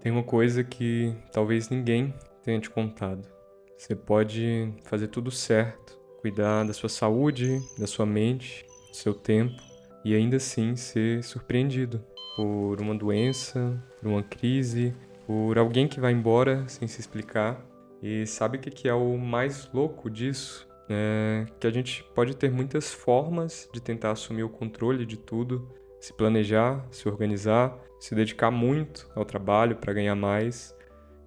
Tem uma coisa que talvez ninguém tenha te contado. Você pode fazer tudo certo, cuidar da sua saúde, da sua mente, do seu tempo e ainda assim ser surpreendido por uma doença, por uma crise, por alguém que vai embora sem se explicar. E sabe o que é o mais louco disso? É que a gente pode ter muitas formas de tentar assumir o controle de tudo, se planejar, se organizar, se dedicar muito ao trabalho para ganhar mais.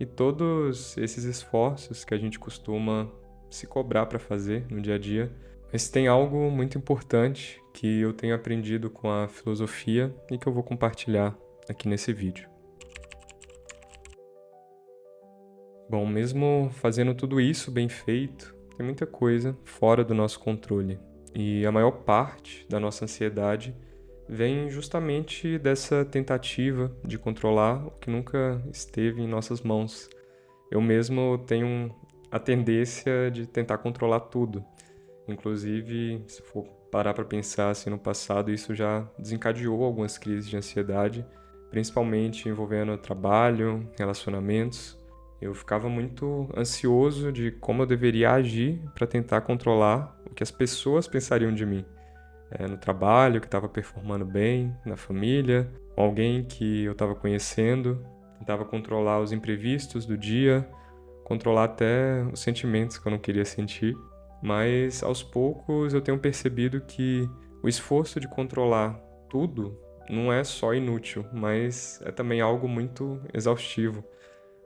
E todos esses esforços que a gente costuma se cobrar para fazer no dia a dia. Mas tem algo muito importante que eu tenho aprendido com a filosofia e que eu vou compartilhar aqui nesse vídeo. Bom, mesmo fazendo tudo isso bem feito, tem muita coisa fora do nosso controle. E a maior parte da nossa ansiedade vem justamente dessa tentativa de controlar o que nunca esteve em nossas mãos. Eu mesmo tenho a tendência de tentar controlar tudo. Inclusive, se for parar para pensar assim no passado, isso já desencadeou algumas crises de ansiedade, principalmente envolvendo trabalho, relacionamentos. Eu ficava muito ansioso de como eu deveria agir para tentar controlar o que as pessoas pensariam de mim. No trabalho, que estava performando bem, na família, com alguém que eu estava conhecendo. Tentava controlar os imprevistos do dia, controlar até os sentimentos que eu não queria sentir. Mas aos poucos eu tenho percebido que o esforço de controlar tudo não é só inútil, mas é também algo muito exaustivo.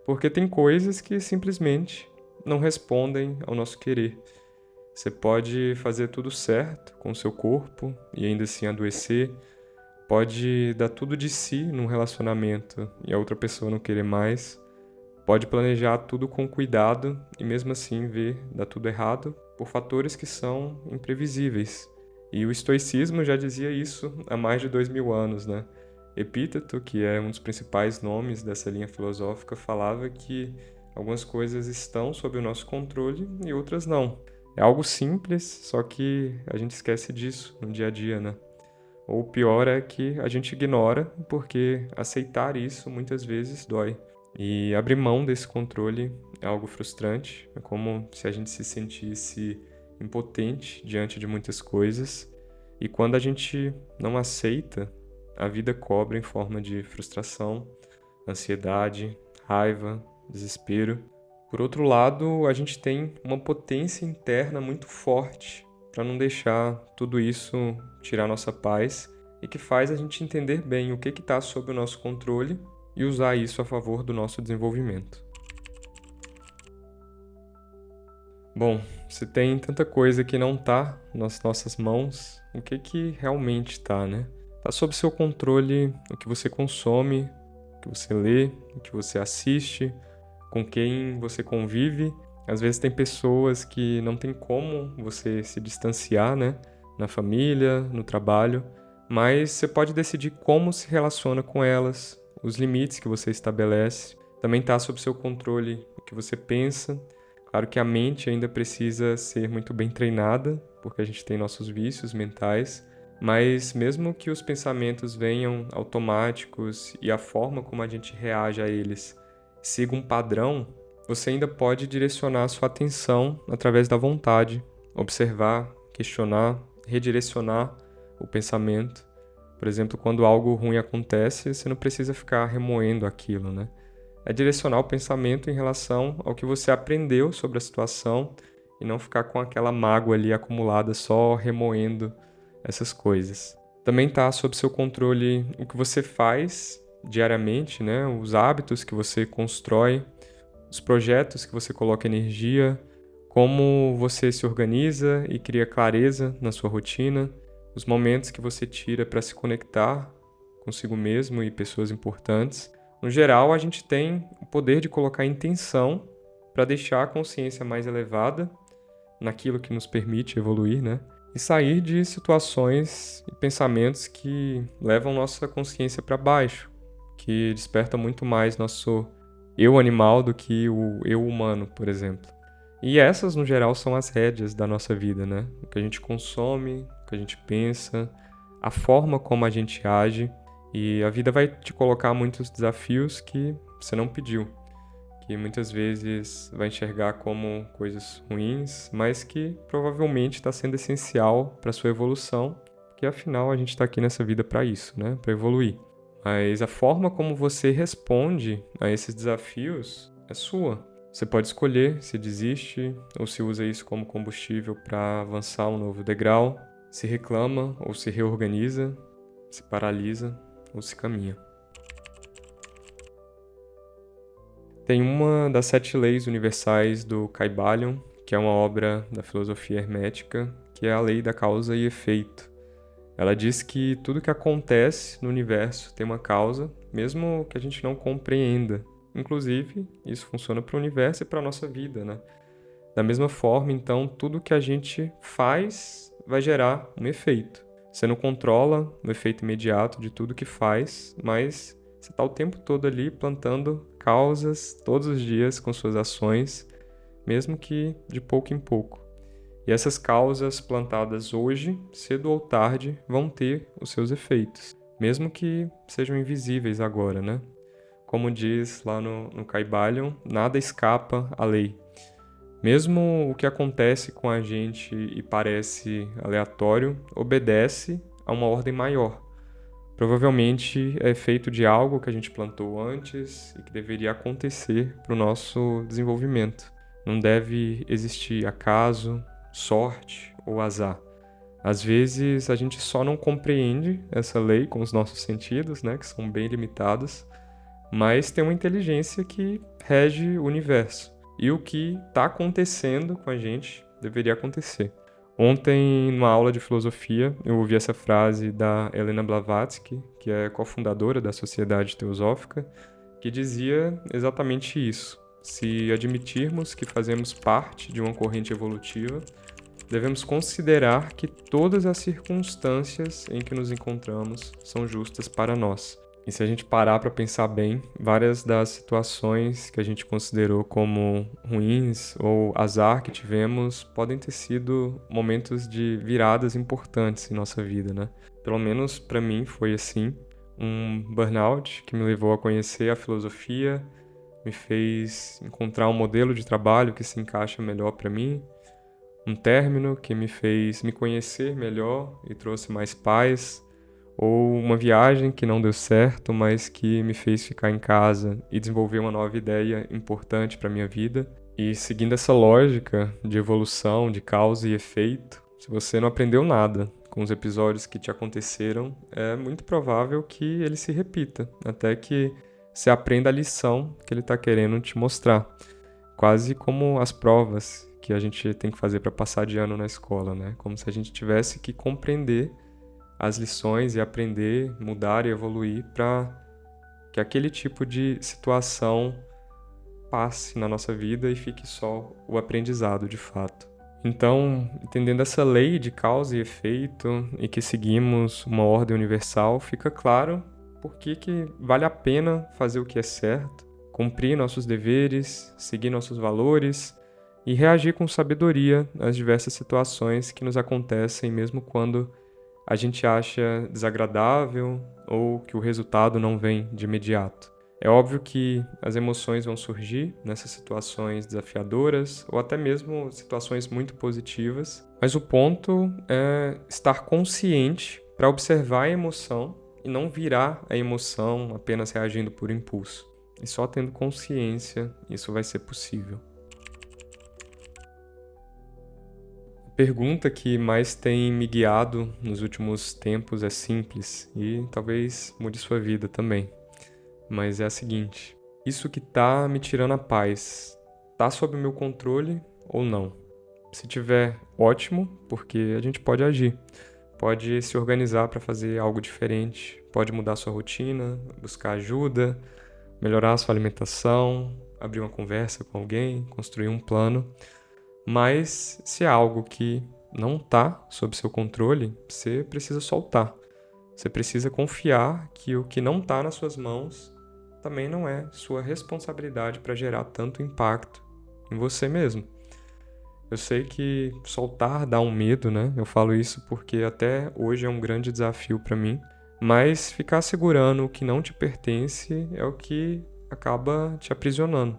Porque tem coisas que simplesmente não respondem ao nosso querer. Você pode fazer tudo certo com o seu corpo e ainda assim adoecer. Pode dar tudo de si num relacionamento e a outra pessoa não querer mais. Pode planejar tudo com cuidado e mesmo assim ver dar tudo errado por fatores que são imprevisíveis. E o estoicismo já dizia isso há mais de 2000 anos, né? Epíteto, que é um dos principais nomes dessa linha filosófica, falava que algumas coisas estão sob o nosso controle e outras não. É algo simples, só que a gente esquece disso no dia a dia, né? Ou o pior é que a gente ignora, porque aceitar isso muitas vezes dói. E abrir mão desse controle é algo frustrante, é como se a gente se sentisse impotente diante de muitas coisas. E quando a gente não aceita, a vida cobra em forma de frustração, ansiedade, raiva, desespero. Por outro lado, a gente tem uma potência interna muito forte para não deixar tudo isso tirar nossa paz e que faz a gente entender bem o que está sob o nosso controle e usar isso a favor do nosso desenvolvimento. Bom, se tem tanta coisa que não está nas nossas mãos, o que realmente está, né? Está sob seu controle o que você consome, o que você lê, o que você assiste, com quem você convive. Às vezes tem pessoas que não tem como você se distanciar, né? Na família, no trabalho, mas você pode decidir como se relaciona com elas, os limites que você estabelece. Também está sob seu controle o que você pensa. Claro que a mente ainda precisa ser muito bem treinada, porque a gente tem nossos vícios mentais, mas mesmo que os pensamentos venham automáticos e a forma como a gente reage a eles siga um padrão, você ainda pode direcionar a sua atenção através da vontade, observar, questionar, redirecionar o pensamento. Por exemplo, quando algo ruim acontece, você não precisa ficar remoendo aquilo, né? É direcionar o pensamento em relação ao que você aprendeu sobre a situação e não ficar com aquela mágoa ali acumulada só remoendo essas coisas. Também está sob seu controle o que você faz diariamente, né? Os hábitos que você constrói, os projetos que você coloca energia, como você se organiza e cria clareza na sua rotina, os momentos que você tira para se conectar consigo mesmo e pessoas importantes. No geral, a gente tem o poder de colocar intenção para deixar a consciência mais elevada naquilo que nos permite evoluir, né? E sair de situações e pensamentos que levam nossa consciência para baixo, que desperta muito mais nosso eu animal do que o eu humano, por exemplo. E essas, no geral, são as rédeas da nossa vida, né? O que a gente consome, o que a gente pensa, a forma como a gente age. E a vida vai te colocar muitos desafios que você não pediu, que muitas vezes vai enxergar como coisas ruins, mas que provavelmente está sendo essencial para sua evolução, porque afinal a gente está aqui nessa vida para isso, né? Para evoluir. Mas a forma como você responde a esses desafios é sua. Você pode escolher se desiste ou se usa isso como combustível para avançar um novo degrau, se reclama ou se reorganiza, se paralisa ou se caminha. Tem uma das 7 leis universais do Kybalion, que é uma obra da filosofia hermética, que é a lei da causa e efeito. Ela diz que tudo que acontece no universo tem uma causa, mesmo que a gente não compreenda. Inclusive, isso funciona para o universo e para a nossa vida, né? Da mesma forma, então, tudo que a gente faz vai gerar um efeito. Você não controla o efeito imediato de tudo que faz, mas você está o tempo todo ali plantando causas todos os dias com suas ações, mesmo que de pouco em pouco. E essas causas plantadas hoje, cedo ou tarde, vão ter os seus efeitos, mesmo que sejam invisíveis agora, né? Como diz lá no Kybalion, nada escapa à lei. Mesmo o que acontece com a gente e parece aleatório, obedece a uma ordem maior. Provavelmente é efeito de algo que a gente plantou antes e que deveria acontecer para o nosso desenvolvimento. Não deve existir acaso, sorte ou azar. Às vezes a gente só não compreende essa lei com os nossos sentidos, né, que são bem limitados, mas tem uma inteligência que rege o universo. E o que está acontecendo com a gente deveria acontecer. Ontem, numa aula de filosofia, eu ouvi essa frase da Helena Blavatsky, que é cofundadora da Sociedade Teosófica, que dizia exatamente isso. Se admitirmos que fazemos parte de uma corrente evolutiva, devemos considerar que todas as circunstâncias em que nos encontramos são justas para nós. E se a gente parar para pensar bem, várias das situações que a gente considerou como ruins ou azar que tivemos podem ter sido momentos de viradas importantes em nossa vida, né? Pelo menos para mim foi assim. Um burnout que me levou a conhecer a filosofia, me fez encontrar um modelo de trabalho que se encaixa melhor para mim. Um término que me fez me conhecer melhor e trouxe mais paz. Ou uma viagem que não deu certo, mas que me fez ficar em casa e desenvolver uma nova ideia importante para a minha vida. E seguindo essa lógica de evolução, de causa e efeito, se você não aprendeu nada com os episódios que te aconteceram, é muito provável que ele se repita, até que você aprenda a lição que ele está querendo te mostrar. Quase como as provas que a gente tem que fazer para passar de ano na escola, né? Como se a gente tivesse que compreender as lições e aprender, mudar e evoluir para que aquele tipo de situação passe na nossa vida e fique só o aprendizado de fato. Então, entendendo essa lei de causa e efeito e que seguimos uma ordem universal, fica claro por que vale a pena fazer o que é certo, cumprir nossos deveres, seguir nossos valores e reagir com sabedoria às diversas situações que nos acontecem, mesmo quando a gente acha desagradável ou que o resultado não vem de imediato. É óbvio que as emoções vão surgir nessas situações desafiadoras ou até mesmo situações muito positivas, mas o ponto é estar consciente para observar a emoção e não virar a emoção apenas reagindo por impulso. E só tendo consciência isso vai ser possível. Pergunta que mais tem me guiado nos últimos tempos é simples e talvez mude sua vida também. Mas é a seguinte: isso que tá me tirando a paz, tá sob o meu controle ou não? Se tiver, ótimo, porque a gente pode agir. Pode se organizar para fazer algo diferente, pode mudar sua rotina, buscar ajuda, melhorar a sua alimentação, abrir uma conversa com alguém, construir um plano. Mas se é algo que não está sob seu controle, você precisa soltar. Você precisa confiar que o que não está nas suas mãos também não é sua responsabilidade para gerar tanto impacto em você mesmo. Eu sei que soltar dá um medo, né? Eu falo isso porque até hoje é um grande desafio para mim. Mas ficar segurando o que não te pertence é o que acaba te aprisionando.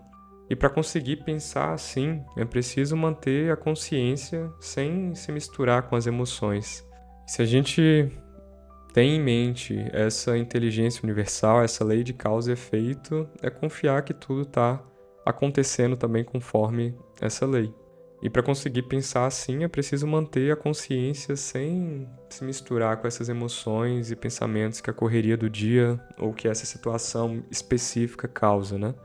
E para conseguir pensar assim, é preciso manter a consciência sem se misturar com as emoções. Se a gente tem em mente essa inteligência universal, essa lei de causa e efeito, é confiar que tudo está acontecendo também conforme essa lei. E para conseguir pensar assim, é preciso manter a consciência sem se misturar com essas emoções e pensamentos que a correria do dia ou que essa situação específica causa, né?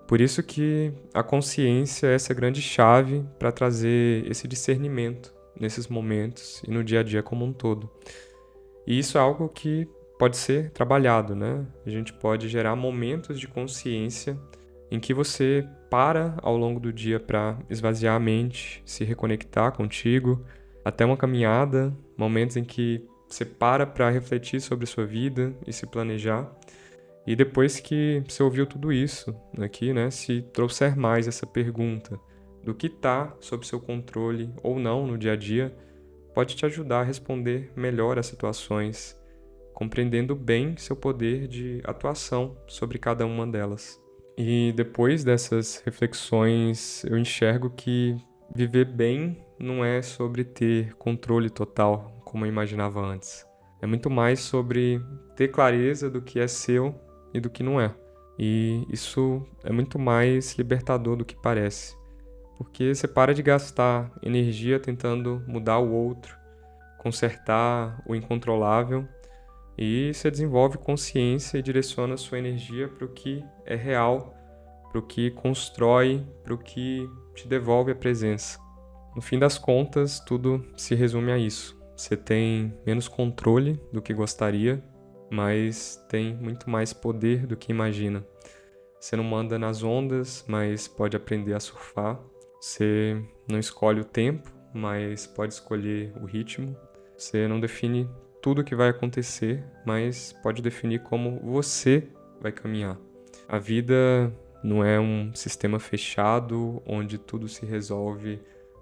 Por isso que a consciência é essa grande chave para trazer esse discernimento nesses momentos e no dia a dia como um todo. E isso é algo que pode ser trabalhado, né? A gente pode gerar momentos de consciência em que você para ao longo do dia para esvaziar a mente, se reconectar contigo, até uma caminhada, momentos em que você para refletir sobre a sua vida e se planejar. E depois que você ouviu tudo isso aqui, né, se trouxer mais essa pergunta do que está sob seu controle ou não no dia a dia, pode te ajudar a responder melhor às situações, compreendendo bem seu poder de atuação sobre cada uma delas. E depois dessas reflexões, eu enxergo que viver bem não é sobre ter controle total, como eu imaginava antes. É muito mais sobre ter clareza do que é seu e do que não é. E isso é muito mais libertador do que parece, porque você para de gastar energia tentando mudar o outro, consertar o incontrolável, e você desenvolve consciência e direciona a sua energia para o que é real, para o que constrói, para o que te devolve a presença. No fim das contas, tudo se resume a isso. Você tem menos controle do que gostaria, mas tem muito mais poder do que imagina. Você não manda nas ondas, mas pode aprender a surfar. Você não escolhe o tempo, mas pode escolher o ritmo. Você não define tudo o que vai acontecer, mas pode definir como você vai caminhar. A vida não é um sistema fechado onde tudo se resolve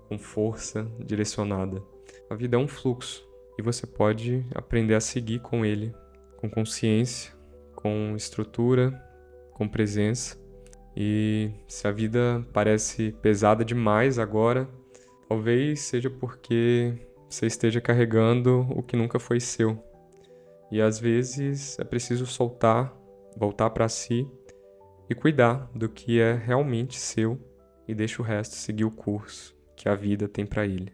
com força direcionada. A vida é um fluxo e você pode aprender a seguir com ele, com consciência, com estrutura, com presença. E se a vida parece pesada demais agora, talvez seja porque você esteja carregando o que nunca foi seu. E às vezes é preciso soltar, voltar para si e cuidar do que é realmente seu e deixa o resto seguir o curso que a vida tem para ele.